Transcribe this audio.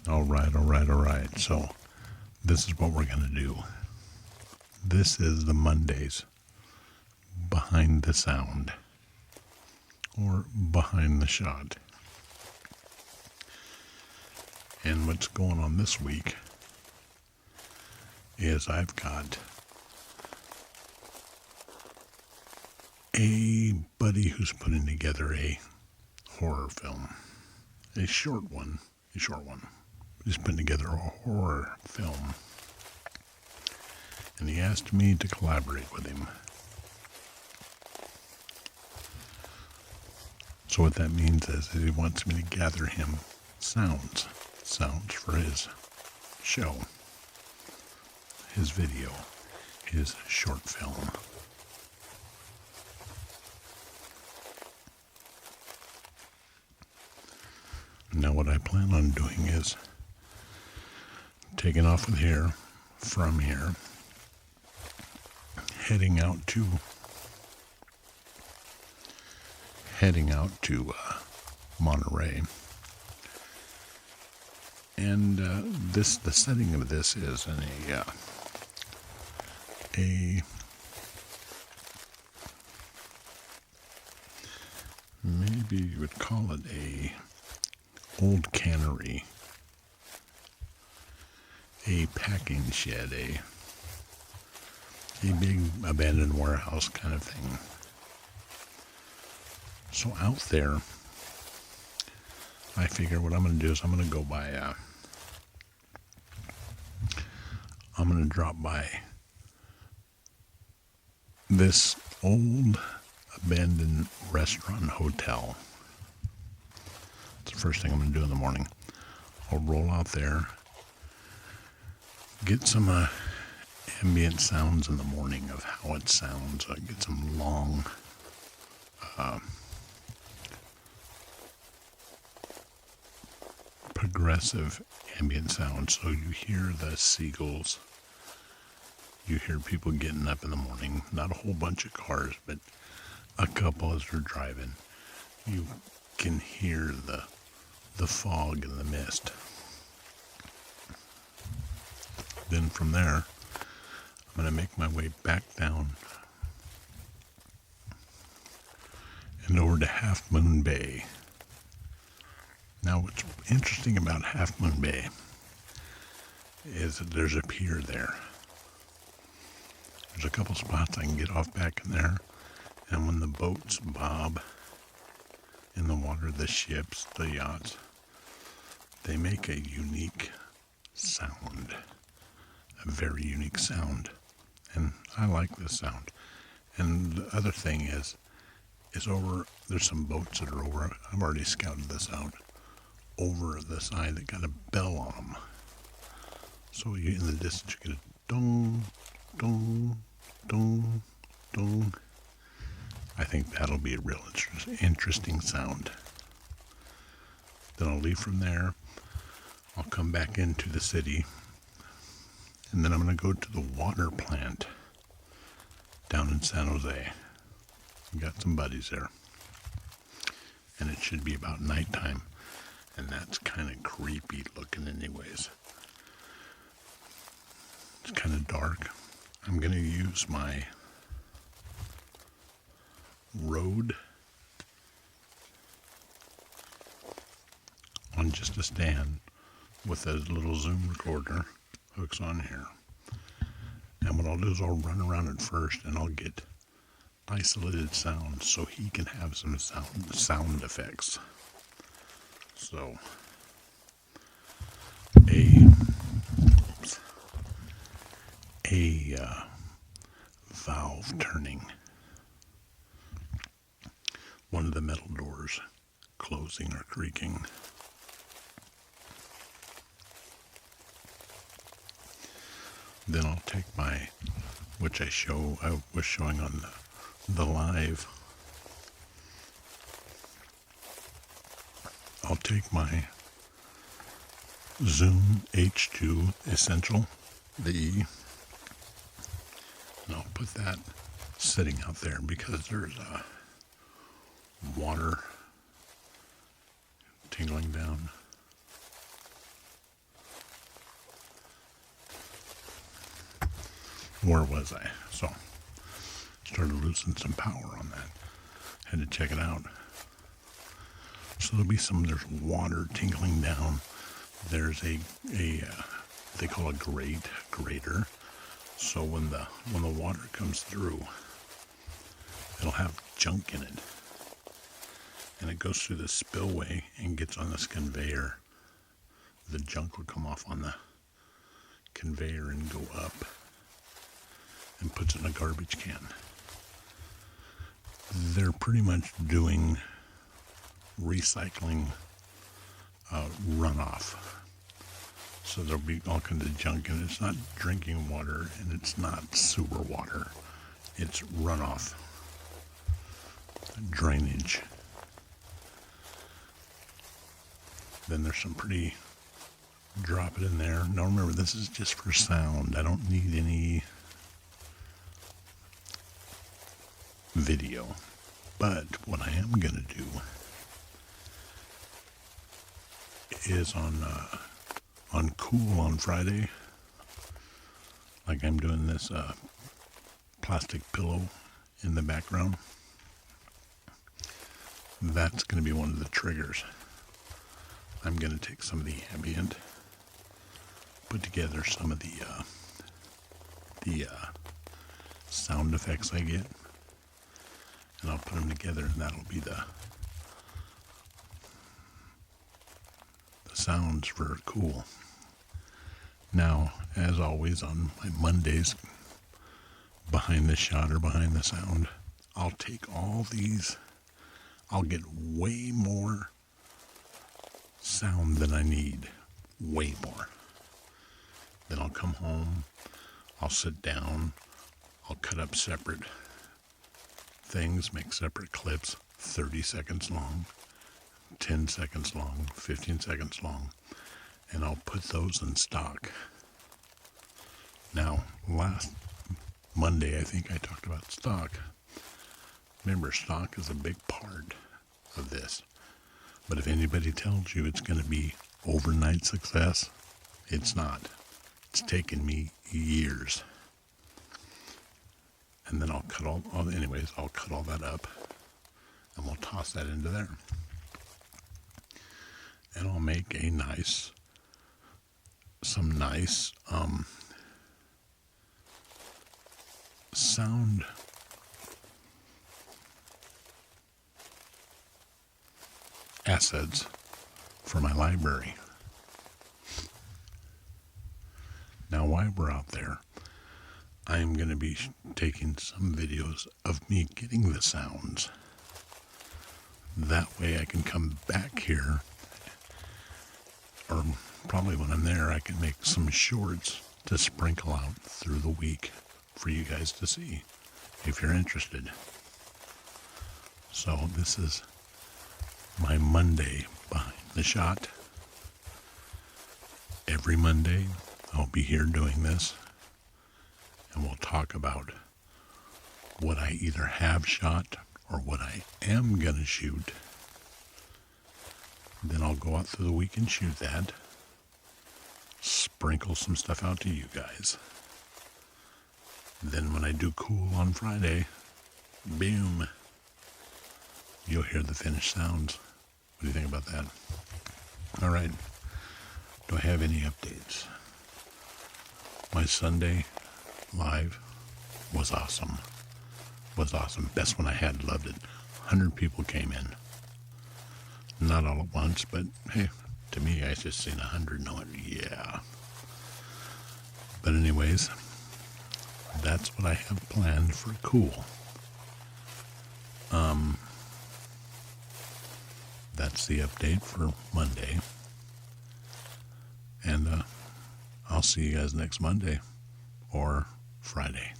All right, all right, all right. So this is what we're going to do. This is the Mondays behind the sound or behind the shot. And what's going on this week is I've got a buddy who's putting together a horror film, a short one. He's putting together a horror film, and he asked me to collaborate with him. So what that means is that he wants me to gather him sounds for his show, his video, his short film. Now what I plan on doing is taking off from here, heading out to Monterey. And the setting of this is in a maybe you would call it a old cannery, a packing shed, a big abandoned warehouse kind of thing. So out there, I figure what I'm going to do is I'm going to go by, I'm going to drop by this old abandoned restaurant hotel. It's the first thing I'm going to do in the morning. I'll roll out there, get some ambient sounds in the morning of how it sounds. I get some long progressive ambient sounds. So you hear the seagulls, you hear people getting up in the morning, not a whole bunch of cars, but a couple as they're driving. You can hear the fog and the mist. Then from there, I'm going to make my way back down and over to Half Moon Bay. Now, what's interesting about Half Moon Bay is that there's a pier there. There's a couple spots I can get off back in there, and when the boats bob in the water, the ships, the yachts, they make a unique sound, a very unique sound, and I like this sound. And the other thing is there's some boats that are over, I've already scouted this out, over the side that got a bell on them. So in the distance you get a dong, dong, dong, dong. I think that'll be a real interesting sound. Then I'll leave from there. I'll come back into the city, and then I'm going to go to the water plant down in San Jose. Got some buddies there, and it should be about nighttime, and that's kind of creepy looking anyways. It's kind of dark. I'm going to use my Rode on just a stand with a little Zoom recorder, hooks on here. And what I'll do is I'll run around it first, and I'll get isolated sounds so he can have some sound effects. So a valve turning, one of the metal doors closing or creaking. Then I'll take my, which I was showing on the live. I'll take my Zoom H2 Essential, the E, and I'll put that sitting out there because there's water tingling down. where was I? So, started losing some power on that. Had to check it out. So there's water tinkling down. There's a they call a grater. So when the water comes through, it'll have junk in it. And it goes through the spillway and gets on this conveyor. The junk will come off on the conveyor and go up and puts it in a garbage can. They're pretty much doing recycling runoff. So there'll be all kinds of junk, and it's not drinking water, and it's not sewer water. It's runoff, drainage. Then there's some pretty, drop it in there. Now remember, this is just for sound. I don't need any video. But what I am going to do is on Cool on Friday, like I'm doing this plastic pillow in the background. That's going to be one of the triggers. I'm going to take some of the ambient, put together some of the sound effects I get, and I'll put them together, and that'll be the sounds for Cool. Now, as always, on my Mondays, behind the shot or behind the sound, I'll take all these, I'll get way more sound than I need, way more. Then I'll come home, I'll sit down, I'll cut up separate things, make separate clips, 30 seconds long, 10 seconds long, 15 seconds long, and I'll put those in stock. Now, last Monday, I think I talked about stock. Remember, stock is a big part of this. But if anybody tells you it's going to be overnight success, it's not. It's taken me years. And then I'll cut I'll cut all that up, and we'll toss that into there. And I'll make some nice sound assets for my library. Now, while we're out there, I'm going to be taking some videos of me getting the sounds. That way I can come back here, or probably when I'm there, I can make some shorts to sprinkle out through the week for you guys to see if you're interested. So this is my Monday behind the shot. Every Monday I'll be here doing this, and we'll talk about what I either have shot or what I am going to shoot. Then I'll go out through the week and shoot that, sprinkle some stuff out to you guys. Then when I do Cool on Friday, boom, you'll hear the finished sounds. What do you think about that? All right. Do I have any updates? My Sunday live was awesome. Best one I had. Loved it. 100 people came in. Not all at once, but hey, to me, I just seen 100 and I went, yeah. But anyways, that's what I have planned for Cool. That's the update for Monday. And I'll see you guys next Monday or Friday.